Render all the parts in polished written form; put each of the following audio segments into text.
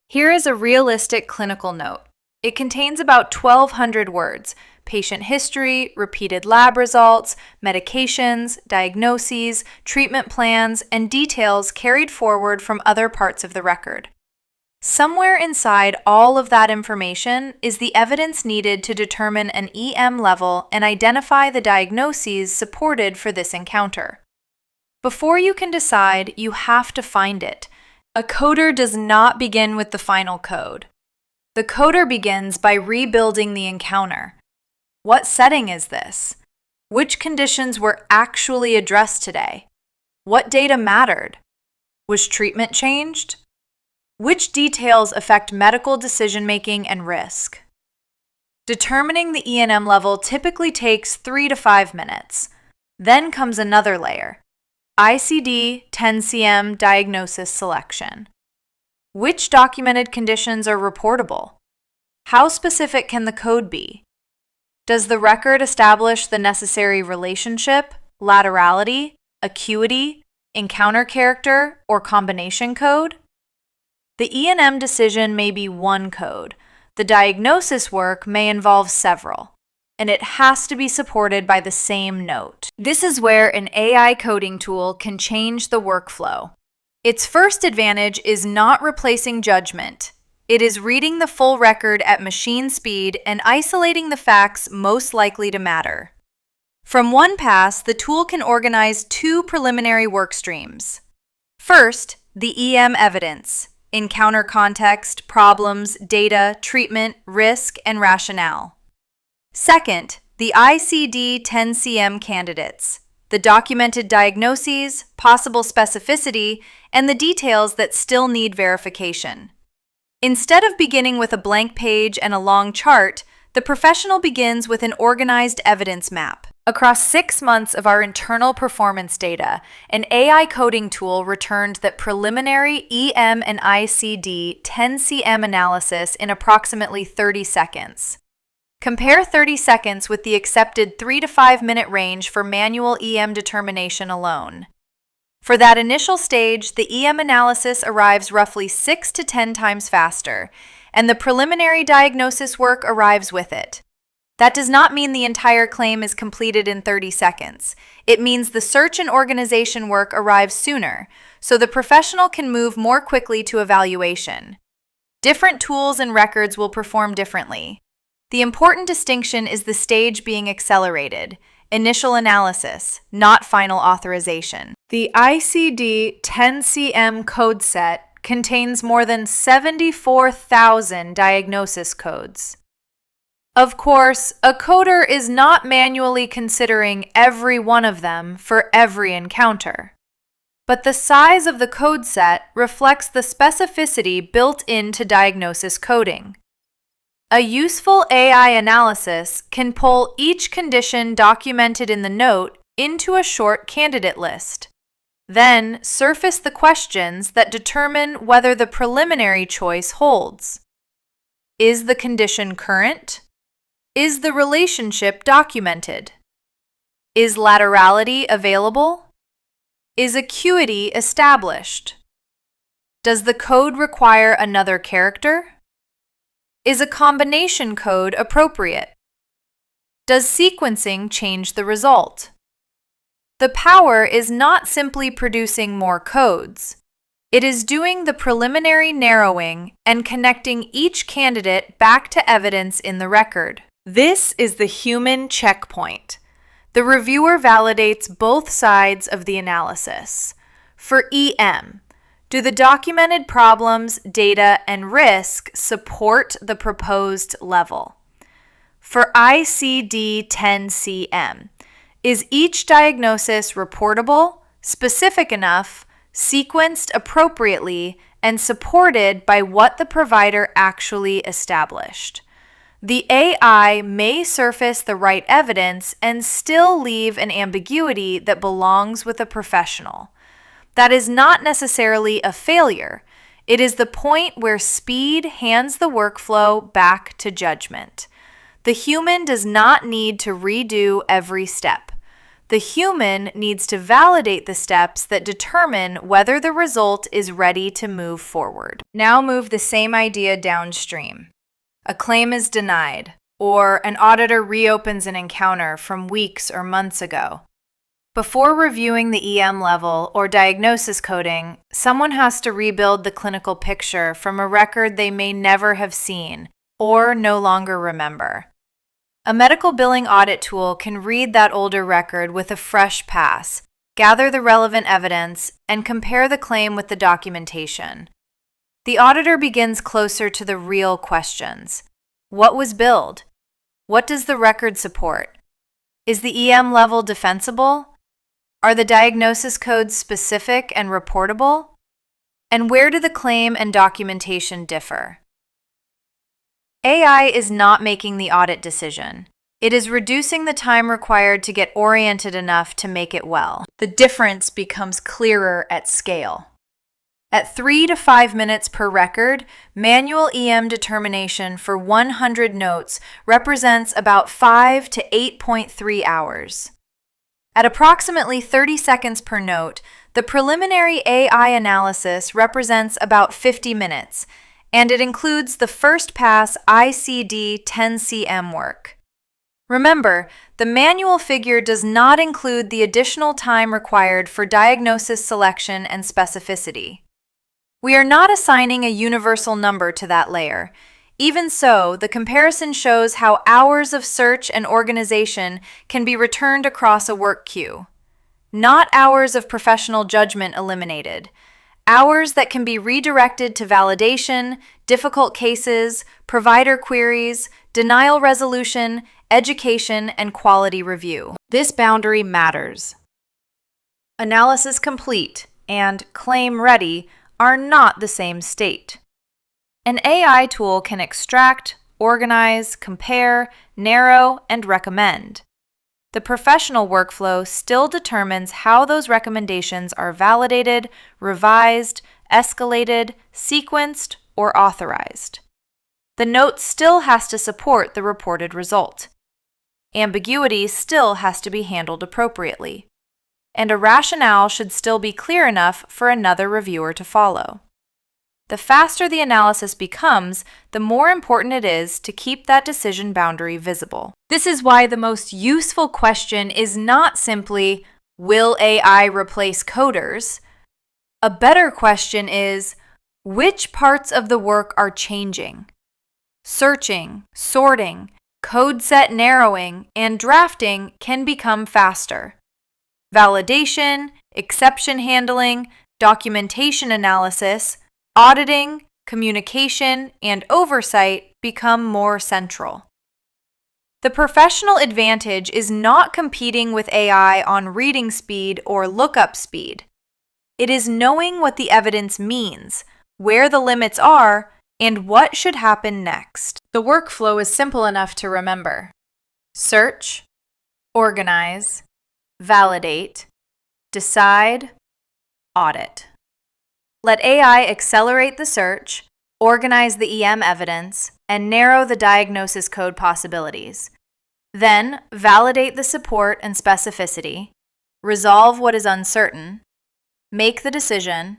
Here is a realistic clinical note. It contains about 1,200 words: patient history, repeated lab results, medications, diagnoses, treatment plans, and details carried forward from other parts of the record. Somewhere inside all of that information is the evidence needed to determine an EM level and identify the diagnoses supported for this encounter. Before you can decide, you have to find it. A coder does not begin with the final code. The coder begins by rebuilding the encounter. What setting is this? Which conditions were actually addressed today? What data mattered? Was treatment changed? Which details affect medical decision-making and risk? Determining the E&M level typically takes 3 to 5 minutes. Then comes another layer: ICD-10-CM diagnosis selection. Which documented conditions are reportable? How specific can the code be? Does the record establish the necessary relationship, laterality, acuity, encounter character, or combination code? The E&M decision may be one code. The diagnosis work may involve several, and it has to be supported by the same note. This is where an AI coding tool can change the workflow. Its first advantage is not replacing judgment. It is reading the full record at machine speed and isolating the facts most likely to matter. From one pass, the tool can organize 2 preliminary work streams. First, the EM evidence: encounter context, problems, data, treatment, risk, and rationale. Second, the ICD-10-CM candidates: the documented diagnoses, possible specificity, and the details that still need verification. Instead of beginning with a blank page and a long chart, the professional begins with an organized evidence map. Across 6 months of our internal performance data, an AI coding tool returned that preliminary EM and ICD-10-CM analysis in approximately 30 seconds. Compare 30 seconds with the accepted 3 to 5 minute range for manual EM determination alone. For that initial stage, the EM analysis arrives roughly 6 to 10 times faster, and the preliminary diagnosis work arrives with it. That does not mean the entire claim is completed in 30 seconds. It means the search and organization work arrives sooner, so the professional can move more quickly to evaluation. Different tools and records will perform differently. The important distinction is the stage being accelerated: initial analysis, not final authorization. The ICD-10-CM code set contains more than 74,000 diagnosis codes. Of course, a coder is not manually considering every one of them for every encounter. But the size of the code set reflects the specificity built into diagnosis coding. A useful AI analysis can pull each condition documented in the note into a short candidate list, then surface the questions that determine whether the preliminary choice holds. Is the condition current? Is the relationship documented? Is laterality available? Is acuity established? Does the code require another character? Is a combination code appropriate? Does sequencing change the result? The power is not simply producing more codes. It is doing the preliminary narrowing and connecting each candidate back to evidence in the record. This is the human checkpoint. The reviewer validates both sides of the analysis. For EM, do the documented problems, data, and risk support the proposed level? For ICD-10-CM, is each diagnosis reportable, specific enough, sequenced appropriately, and supported by what the provider actually established? The AI may surface the right evidence and still leave an ambiguity that belongs with a professional. That is not necessarily a failure. It is the point where speed hands the workflow back to judgment. The human does not need to redo every step. The human needs to validate the steps that determine whether the result is ready to move forward. Now move the same idea downstream. A claim is denied, or an auditor reopens an encounter from weeks or months ago. Before reviewing the EM level or diagnosis coding, someone has to rebuild the clinical picture from a record they may never have seen or no longer remember. A medical billing audit tool can read that older record with a fresh pass, gather the relevant evidence, and compare the claim with the documentation. The auditor begins closer to the real questions. What was billed? What does the record support? Is the EM level defensible? Are the diagnosis codes specific and reportable? And where do the claim and documentation differ? AI is not making the audit decision. It is reducing the time required to get oriented enough to make it well. The difference becomes clearer at scale. At 3 to 5 minutes per record, manual EM determination for 100 notes represents about 5 to 8.3 hours. At approximately 30 seconds per note, the preliminary AI analysis represents about 50 minutes, and it includes the first pass ICD-10-CM work. Remember, the manual figure does not include the additional time required for diagnosis selection and specificity. We are not assigning a universal number to that layer. Even so, the comparison shows how hours of search and organization can be returned across a work queue. Not hours of professional judgment eliminated. Hours that can be redirected to validation, difficult cases, provider queries, denial resolution, education, and quality review. This boundary matters. Analysis complete and claim ready are not the same state. An AI tool can extract, organize, compare, narrow, and recommend. The professional workflow still determines how those recommendations are validated, revised, escalated, sequenced, or authorized. The note still has to support the reported result. Ambiguity still has to be handled appropriately. And a rationale should still be clear enough for another reviewer to follow. The faster the analysis becomes, the more important it is to keep that decision boundary visible. This is why the most useful question is not simply, will AI replace coders? A better question is, which parts of the work are changing? Searching, sorting, code set narrowing, and drafting can become faster. Validation, exception handling, documentation analysis, auditing, communication, and oversight become more central. The professional advantage is not competing with AI on reading speed or lookup speed. It is knowing what the evidence means, where the limits are, and what should happen next. The workflow is simple enough to remember. Search, organize, validate, decide, audit. Let AI accelerate the search, organize the EM evidence, and narrow the diagnosis code possibilities. Then, validate the support and specificity, resolve what is uncertain, make the decision,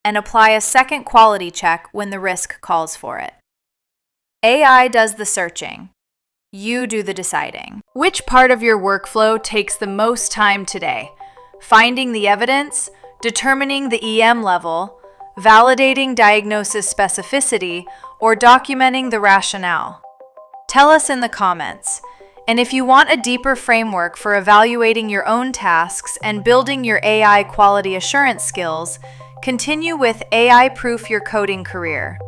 and apply a second quality check when the risk calls for it. AI does the searching. You do the deciding. Which part of your workflow takes the most time today? Finding the evidence, determining the EM level, validating diagnosis specificity, or documenting the rationale? Tell us in the comments. And if you want a deeper framework for evaluating your own tasks and building your AI quality assurance skills, continue with AI Proof Your Coding Career.